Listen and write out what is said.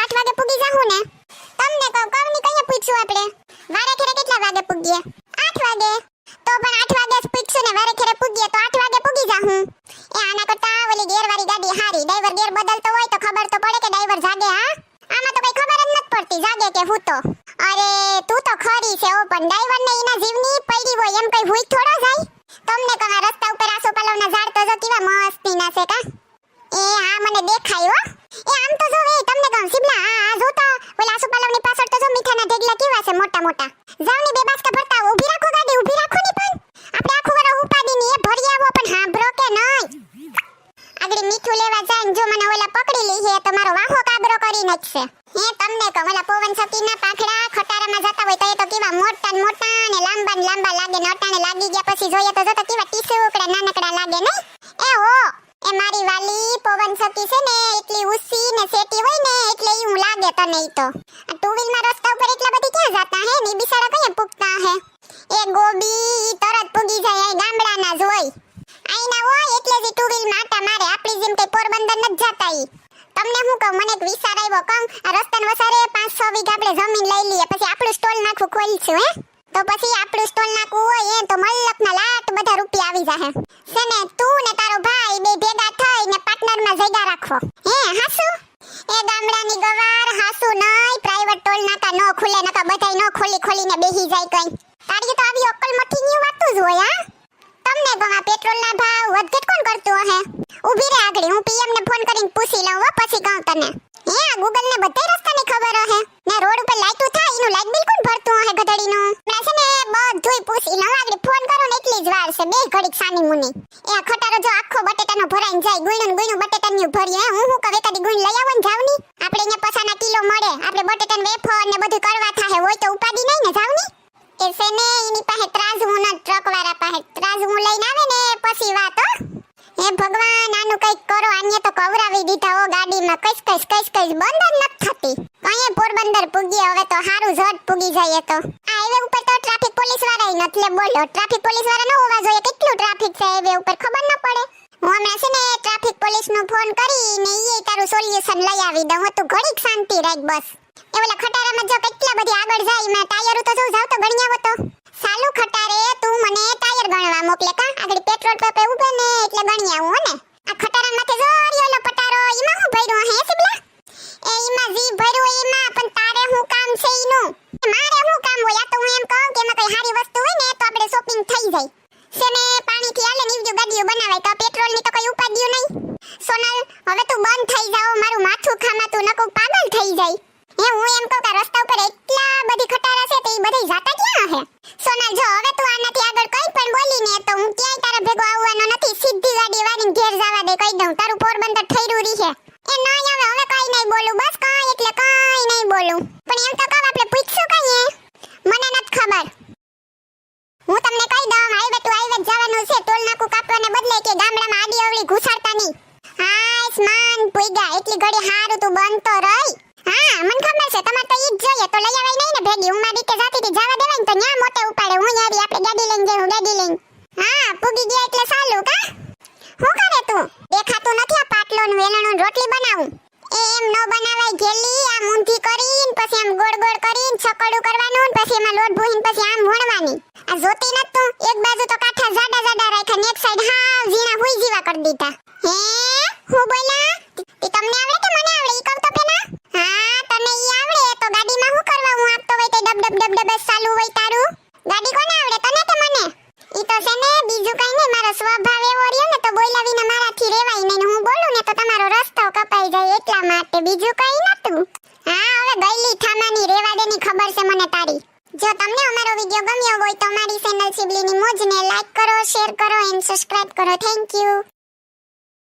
8 વાગે પૂગી જાહું ને. તમને કહું કવની કઈએ પૂછ્યું આપણે વારે ખેરે કેટલા વાગે પૂગીએ? 8 વાગે. તો પણ 8 વાગે જ પૂછ્યું ને વારે ખેરે પૂગીએ તો 8 વાગે પૂગી જાહું. એ આના કરતા ઓલી ગેરવાળી ગાડી હારી. ડ્રાઈવર ગેર બદલતો હોય તો ખબર તો પડે કે ડ્રાઈવર જાગે. હા આમાં તો કઈ ખબર જ નથી પડતી જાગે કે હું તો. અરે તું તો ખરી છે ઓ, પણ ડ્રાઈવરને એના જીવની પડી હોય એમ કઈ હુઈ થોડો જાય. તમને કહું આ રસ્તા ઉપર આસોપાલવના ઝાડ તો જો કેવા મસ્તીના છે કા. એ હા મને દેખાય હો. એ આમ તો જો એ તમને કહું સિબલા આ જો તો ઓલા આસોપાલવની પાછળ તો જો મીઠાના ઢેગલા કેવા છે મોટા મોટા. જાવની બે બાસ્કા ભરતા ઊભી રાખો ગાડી ઊભી રાખો ની પણ. આપણે આખું વર ઉપાડીની એ ભરી આવો પણ હાંભરો કે નહીં. આગળ મીઠું લેવા જાય જો મને ઓલા પકડી લી છે તો મારો વાહો કાબરો કરી નાખશે. હે તમને કહું ઓલા પવન સતીના પાખડા ખટારામાં જતા હોય તો એ તો કેવા મોટા ને લાંબા લાગે ને અટાણે લાગી ગયા પછી જોઈએ તો જો તો કેવા ટીસુકડા નાનકડા લાગે નહીં. એ હો એ મારી વાલી પવન સતી છે ને એટલી ઉસી ને સેટી હોય ને એટલે ઈ હું લાગે તને ઈ તો. આ ટુ વ્હીલ માં રસ્તા ઉપર એટલા બધી ક્યાં જાતા હે ની બિચારા કયા પૂગતા હે. એ ગોબી ઈ તરત પૂગી જાય આ ગામડાના જ હોય. આઈના હોય એટલે જ ટુ વ્હીલ માં આટા મારે આપણી જેમ કઈ પોરબંદર ન જાતા ઈ. તમને હું કહું મને એક વિચાર આવ્યો કહું આ રસ્તાને વસારે 5-6 વીઘા આપણે જમીન લઈ લઈએ પછી આપણું સ્ટોલ નાખું ખોલશું હે. તો પછી આપણું સ્ટોલ નાખવું હોય એ તો મલ્લકના લાટ બધા રૂપિયા આવી જાહે. છે ને તું ને તારો ભાઈ બે ભેગા થઈને પાર્ટનરમાં જગ્યા રાખો. હે હાસુ એ ગામડાની ગવાર હાસુ નઈ પ્રાઇવેટ ટોલ નાકા નો ખુલે નકા બધાય નો ખોલીને બેહી જાય કઈ. તારી તો આવી અક્કલ મઠી ની વાતું જ હોય. હા તમને ગમા પેટ્રોલના ભાવ વધઘટ કોણ કરતું હે? ઊભી રે આગળ હું પીએમ ને ફોન કરીને પૂછી લઉં હો પછી કહું તને. હે આ ગૂગલ ને બધાય રસ્તાની ખબર હે ને રોડ ઉપર લાઈટું થાય એનું લાઈટ બિલ કોણ ભરતું હે ગધડીનું. ના છે ને બધુંય પૂછી લઉં આગળ ફોન કરો ને એટલી જ વાર છે બે ઘડીક સાની મુની. એ આ ખટારો જો આખો બટેટાનો ભરાઈને જાય ગુણ્યું બટેટાનું ભર્યું હે હું કહે કદી ગુણ લઈ આવો ને જાવની આપણે અહીંયા પસાના કિલો મળે આપણે બટેટાને વેફર ને બધું કરવા થાહે હોય તો ઉપાડી નહીં ને જાવની. એ છે ને એની પાસે ત્રાજવું ન ટ્રક વાળા પાસે ત્રાજવું લઈને આવે ને પછી વાત હો. હે ભગવાન આનું કઈક કરો આને તો કવરાવી દીધા હો ગાડીમાં કઈસ બંધ જ નથી થતી. કઈએ પોરબંદર પૂગી હવે તો હારું ઝટ પૂગી જાય તો. આ હાઈવે ઉપર તો ટ્રાફિક પોલીસ વાળા ઈ નથી લે બોલો ટ્રાફિક પોલીસ વાળા ન હોવા જોઈએ કેટલું ટ્રાફિક છે હાઈવે ઉપર ખબર ન પડે. હું હમણાં છે ને ટ્રાફિક પોલીસ નો ફોન કરીને ઈ તારું સોલ્યુશન લઈ આવી દઉં તું ઘડીક શાંતિ રાખ બસ. એ ઓલા ખટારામાં જો કેટલા બધી આગળ જાય મેં ટાયર તો જો જાવ તો ગણ્યાવો તો સાલું ખટારે તું મને ટાયર ગણવા મોકલે કા આગળ પેટ્રોલ પંપે ઊભે ને એટલે ગણ્યાવું હો ને. આ ખટારા માથે જો ઓલો પટારો ઈમાં હું ભર્યો હે સિબલા એ ઈમાં જી ભર્યો એમાં પણ તારે હું કામ છે ઈનું મારે હું કામ હોય આ તો હું એમ કહું કે એમાં કઈ સારી વસ્તુ હોય ને તો આપણે શોપિંગ થઈ જાય છે ને પાણીથી હાલે ને ઈવજો ગાડીઓ બનાવાય તો પેટ્રોલ ની તો કઈ ઉપાડ્યું નહીં. સોનલ હવે તું બંધ થઈ જાવ મારું માથું ખામાતું નકો પાગલ થઈ જાય. હે હું એમ કહું કે રસ્તા ઉપર એટલા બધી ખટારા છે તો ઈ બધી જાતા ક્યાં હે? સોનલ જો હવે તું આનાથી આગળ કઈ પણ બોલી ને તો હું ક્યાંય તારા ભેગો આવવાનો નથી સીધી ગાડી વાળીને ઘેર જવા દે કહી દઉં તારું પોરબંદર ઠઈરું રહી છે. એ નહીં હવે કઈ નહીં બોલું બસ કઈ એટલે કઈ નહીં બોલું પણ એમ તો કહું આપણે પૂછશું કઈ મને નથી ખબર. હું તમને કહી દઉં હાઈવે ટુ હાઈવે જવાનું છે ટોલ નાકું કાપવાને બદલે કે ગામડામાં આડી અવળી ઘુસાડતા નહીં. હાય સ્માન પુઈગા એટલી ઘડી હારું તું બનતો રહી. હા મને ખબર છે તમારે તો ઈ જ જોઈએ તો લઈ આવાય નહીં ને ભેગી હું મારી રીતે જાતી હતી જવા દેવાય ને તો ન્યા મોટે ઉપાડે હું યારી આપણે ગાડી લઈને જવું ગાડી લઈને. હા પૂગી ગયા એટલે સાલું કા હું કરે તું દેખાતું નથી આ પાટલો ને વેલણું રોટલી બનાવું એમ નો બનાવાય ઘેલી આમ ઊંધી કરીને પછી આમ ગોળ ગોળ કરીને છકડું કરવાનું પછી એમાં લોટ ભૂહીને પછી આમ વણવાની. આ જોતી નત તું એક બાજુ તો કાઠા જાડા રાખ્યા ને એક સાઈડ હાવ ઝીણા હુઈ જીવા કરી દીધા. હે હું બોલા તી તમને આવડે કે મને આવડે ઈ કહું તો પેલા. હા તને ઈ આવડે તો ગાડીમાં હું કરવા હું આપતો હોય તે ડબ ચાલુ હોય તારું ગાડી કોને આવડે તને કે મને? ઈ તો છે ને બીજું કઈ નહીં મારો સ્વભાવ એવો રહ્યો ને તો બોલ્યા વિના મારાથી રહેવાય નહીં હું બોલું ને તો તમારો રસ્તો કપાઈ જાય એટલા માટે બીજું કઈ નતું. હા હવે ગઈલી ઠામાની રેવા દેની ખબર છે મને તારી. જો તમને અમારો વિડિયો ગમ્યો હોય તો અમારી ચેનલ સિબલીની મોજને લાઈક કરો શેર કરો એન્ડ સબસ્ક્રાઇબ કરો. Thank you.